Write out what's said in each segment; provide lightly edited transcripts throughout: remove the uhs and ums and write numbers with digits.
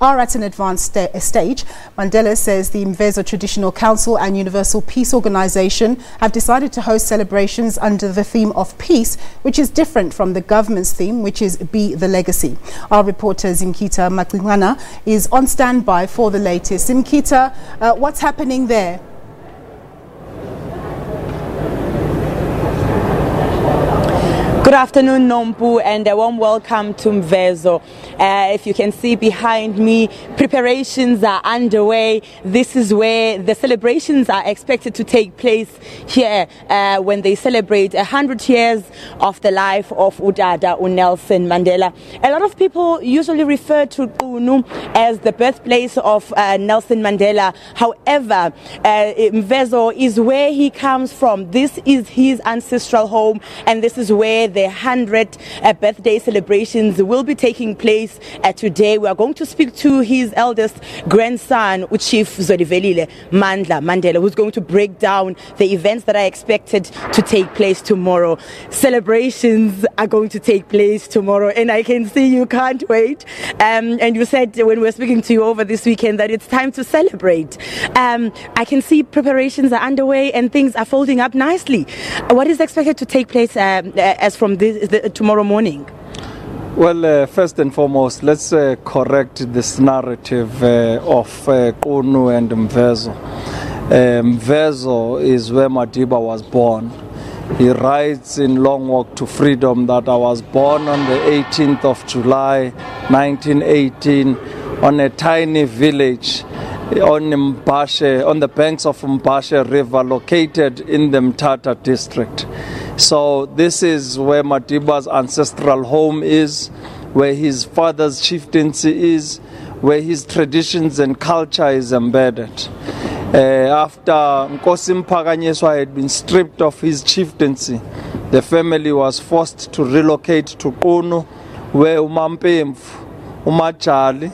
are at an advanced stage. Mandela says the Mvezo Traditional Council and Universal Peace Organization have decided to host celebrations under the theme of peace, which is different from the government's theme, which is Be the Legacy. Our reporter ZImkitha Manqinana is on standby for the latest. ZImkitha, what's happening there? Good afternoon, Nompu, and a warm welcome to Mvezo. If you can see behind me, preparations are underway. This is where the celebrations are expected to take place here when they celebrate 100 years of the life of Udada Nelson Mandela. A lot of people usually refer to Qunu as the birthplace of Nelson Mandela. However, Mvezo is where he comes from. This is his ancestral home, and this is where the 100th birthday celebrations will be taking place today. We are going to speak to his eldest grandson, Chief Zwelivelile Mandela, who's going to break down the events that are expected to take place tomorrow. Celebrations are going to take place tomorrow, and I can see you can't wait. And you said when we were speaking to you over this weekend that it's time to celebrate. I can see preparations are underway and things are folding up nicely. What is expected to take place as from tomorrow morning? Well, first and foremost, let's correct this narrative of Qunu and Mvezo. Mvezo is where Madiba was born. He writes in Long Walk to Freedom that I was born on the 18th of July, 1918, on a tiny village on the banks of Mbashe River, located in the Mthatha district. So this is where Madiba's ancestral home is, where his father's chieftaincy is, where his traditions and culture is embedded. After Nkosi Mphakanyiswa had been stripped of his chieftaincy, the family was forced to relocate to Qunu, where uMampemfu, uMajali,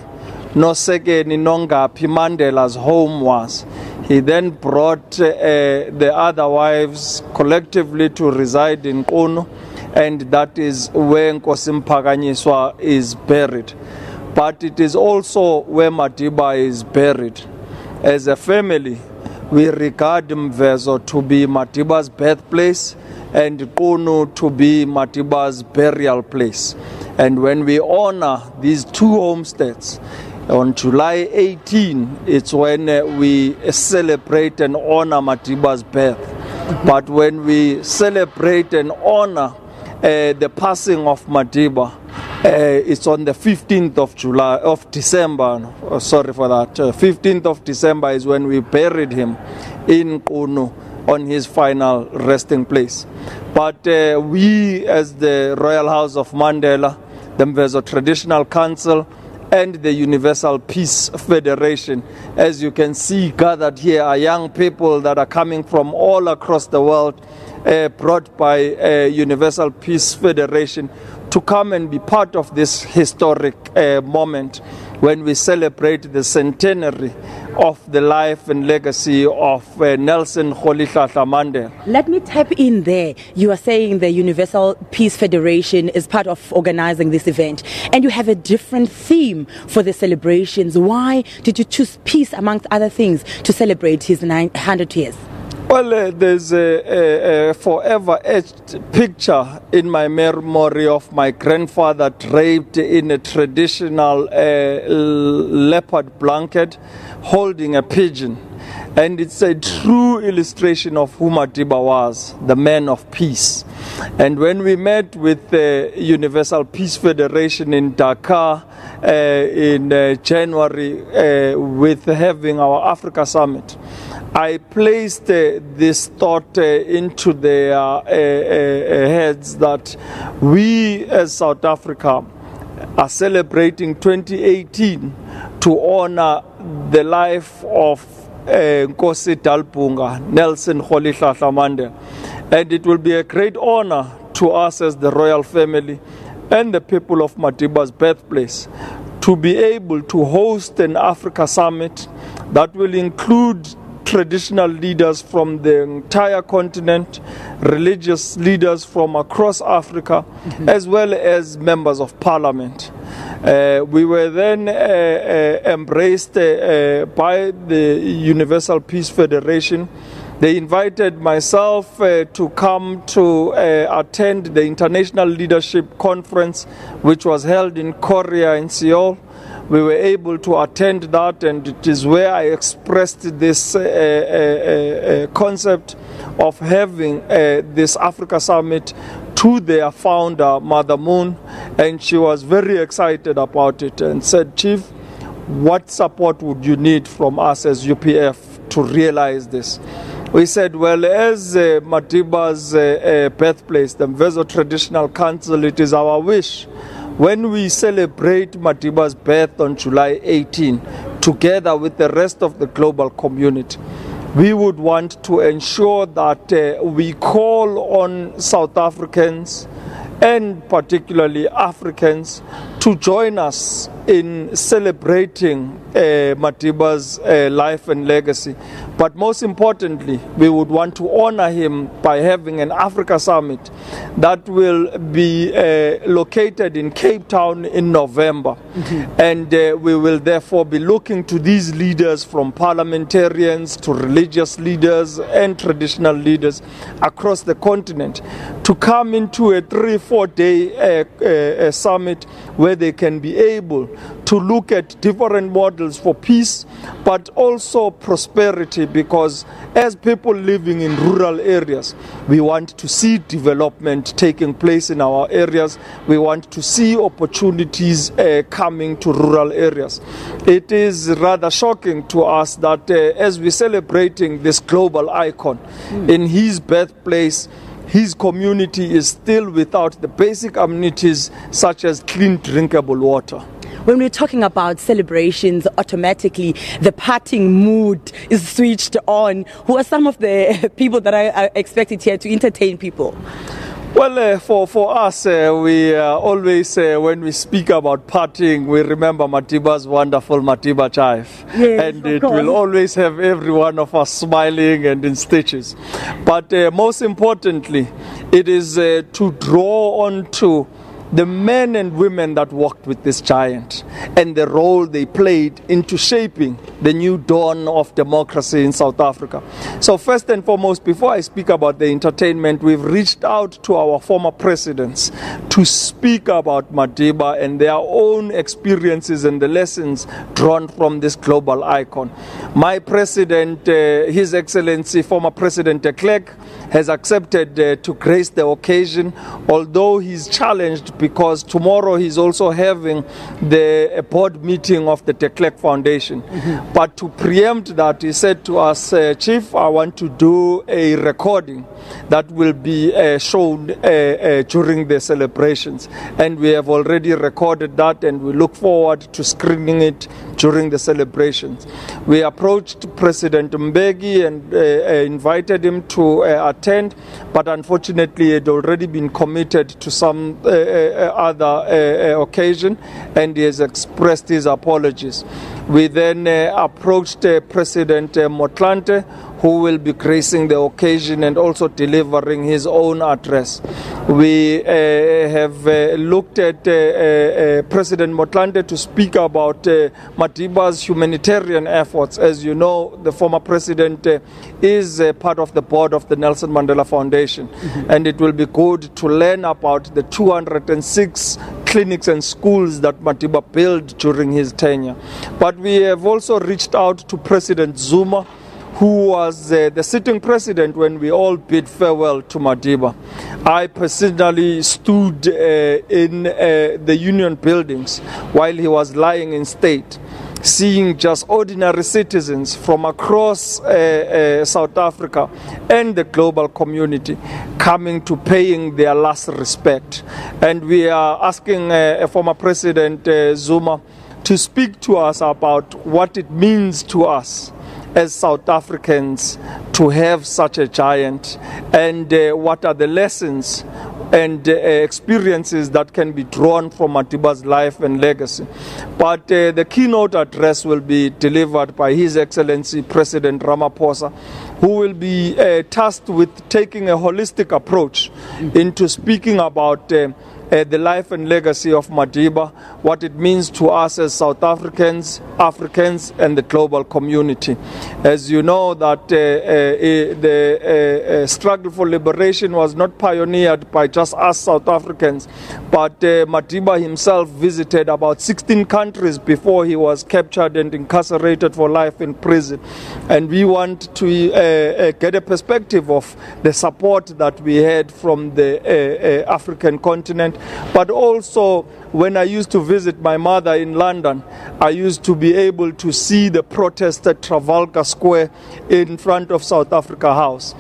Nosekeni, Nongapi Mandela's home was. He then brought the other wives collectively to reside in Qunu, and that is where Nkosi Mphakanyiswa is buried. But it is also where Madiba is buried. As a family, we regard Mvezo to be Madiba's birthplace and Qunu to be Madiba's burial place. And when we honor these two homesteads, on July 18, it's when we celebrate and honor Madiba's birth. But when we celebrate and honor the passing of Madiba, it's on the 15th of December. 15th of December is when we buried him in Qunu on his final resting place. But we, as the Royal House of Mandela, the Mvezo Traditional Council, and the Universal Peace Federation, as you can see gathered here, are young people that are coming from all across the world, brought by Universal Peace Federation to come and be part of this historic moment when we celebrate the centenary of the life and legacy of Nelson Mandela. Let me tap in there. You are saying the Universal Peace Federation is part of organizing this event, and you have a different theme for the celebrations. Why did you choose peace, amongst other things, to celebrate his 100 years? Well, there's a forever etched picture in my memory of my grandfather draped in a traditional leopard blanket holding a pigeon. And it's a true illustration of who Madiba was, the man of peace. And when we met with the Universal Peace Federation in Dakar in January with having our Africa Summit, I placed this thought into their heads that we as South Africa are celebrating 2018 to honor the life of Nkosi Dalpunga, Nelson Mandela. And it will be a great honor to us as the royal family and the people of Madiba's birthplace to be able to host an Africa Summit that will include traditional leaders from the entire continent, religious leaders from across Africa, as well as members of parliament. We were then embraced by the Universal Peace Federation. They invited myself to come to attend the International Leadership Conference, which was held in Korea in Seoul. We were able to attend that, and it is where I expressed this concept of having this Africa Summit to their founder, Mother Moon, and she was very excited about it and said, "Chief, what support would you need from us as UPF to realize this?" We said, well, as Madiba's birthplace, the Mvezo Traditional Council, it is our wish when we celebrate Madiba's birth on July 18, together with the rest of the global community, we would want to ensure that we call on South Africans and particularly Africans to join us in celebrating Madiba's life and legacy. But most importantly, we would want to honor him by having an Africa Summit that will be located in Cape Town in November. Mm-hmm. And we will therefore be looking to these leaders, from parliamentarians to religious leaders and traditional leaders across the continent, to come into a 3-4 day summit where they can be able to look at different models for peace, but also prosperity, because as people living in rural areas, we want to see development taking place in our areas. We want to see opportunities coming to rural areas. It is rather shocking to us that as we're celebrating this global icon in his birthplace, his community is still without the basic amenities such as clean drinkable water. When we're talking about celebrations, automatically the partying mood is switched on. Who are some of the people that are expected here to entertain people? Well, for us, we always, when we speak about partying, we remember Madiba's wonderful Madiba Chive. Yes, and it will always have every one of us smiling and in stitches. But most importantly, it is to draw on to the men and women that walked with this giant and the role they played into shaping the new dawn of democracy in South Africa. So first and foremost, before I speak about the entertainment, we've reached out to our former presidents to speak about Madiba and their own experiences and the lessons drawn from this global icon. My president, His Excellency, former President de Klerk, has accepted to grace the occasion, although he's challenged because tomorrow he's also having the board meeting of the de Klerk Foundation. Mm-hmm. But to preempt that, he said to us, Chief, I want to do a recording that will be shown during the celebrations. And we have already recorded that, and we look forward to screening it during the celebrations. We approached President Mbeki and invited him to attend, but unfortunately he had already been committed to some other occasion, and he has expressed his apologies. We then approached President Motlanthe, who will be gracing the occasion and also delivering his own address. We have looked at President Motlanthe to speak about Madiba's humanitarian efforts. As you know, the former president is part of the board of the Nelson Mandela Foundation, mm-hmm. and it will be good to learn about the 206 clinics and schools that Madiba built during his tenure. But we have also reached out to President Zuma, who was the sitting president when we all bid farewell to Madiba. I personally stood in the Union buildings while he was lying in state, seeing just ordinary citizens from across South Africa and the global community coming to paying their last respect. And we are asking former President Zuma to speak to us about what it means to us as South Africans to have such a giant, and what are the lessons and experiences that can be drawn from Madiba's life and legacy. But the keynote address will be delivered by His Excellency President Ramaphosa, who will be tasked with taking a holistic approach into speaking about the life and legacy of Madiba, what it means to us as South Africans, Africans, and the global community. As you know, that the struggle for liberation was not pioneered by just us South Africans, but Madiba himself visited about 16 countries before he was captured and incarcerated for life in prison. And we want to get a perspective of the support that we had from the African continent. But also, when I used to visit my mother in London, I used to be able to see the protest at Trafalgar Square in front of South Africa House.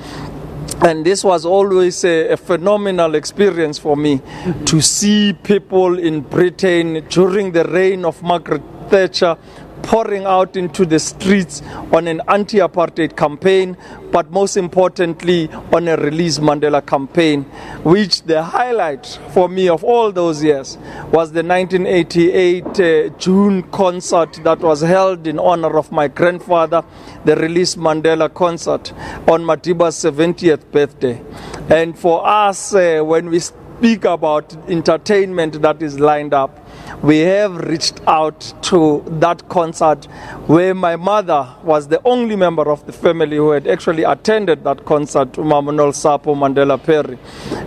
And this was always a phenomenal experience for me to see people in Britain during the reign of Margaret Thatcher pouring out into the streets on an anti-apartheid campaign, but most importantly on a Release Mandela campaign, which the highlight for me of all those years was the 1988 June concert that was held in honor of my grandfather, the Release Mandela concert on Madiba's 70th birthday. And for us, when we speak about entertainment that is lined up, we have reached out to that concert where my mother was the only member of the family who had actually attended that concert, Mamonol Sapo Mandela Perry.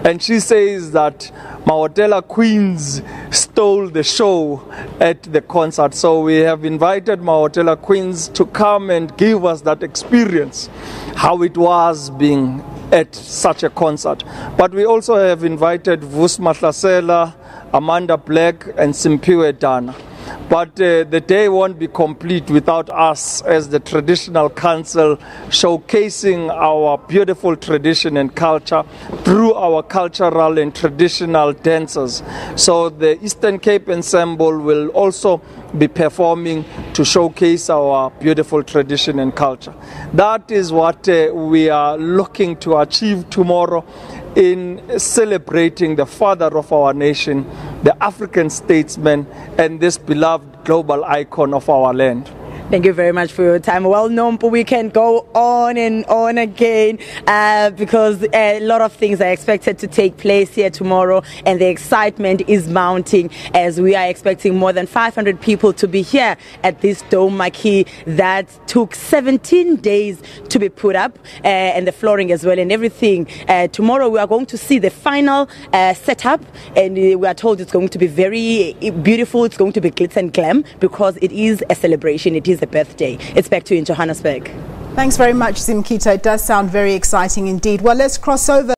And she says that Mahotela Queens stole the show at the concert. So we have invited Mahotela Queens to come and give us that experience, how it was being at such a concert. But we also have invited Vus Mahlasela, Amanda Black, and Simpiwe Dana. But the day won't be complete without us as the traditional council showcasing our beautiful tradition and culture through our cultural and traditional dancers. So the Eastern Cape Ensemble will also be performing to showcase our beautiful tradition and culture. That is what we are looking to achieve tomorrow in celebrating the father of our nation, the African statesman, and this beloved global icon of our land. Thank you very much for your time. Well, Nompu, we can go on and on again because a lot of things are expected to take place here tomorrow, and the excitement is mounting as we are expecting more than 500 people to be here at this dome marquee that took 17 days to be put up, and the flooring as well and everything. Tomorrow we are going to see the final setup, and we are told it's going to be very beautiful. It's going to be glitz and glam because it is a celebration. It is a birthday. It's back to you in Johannesburg. Thanks very much, ZImkitha. It does sound very exciting indeed. Well, let's cross over.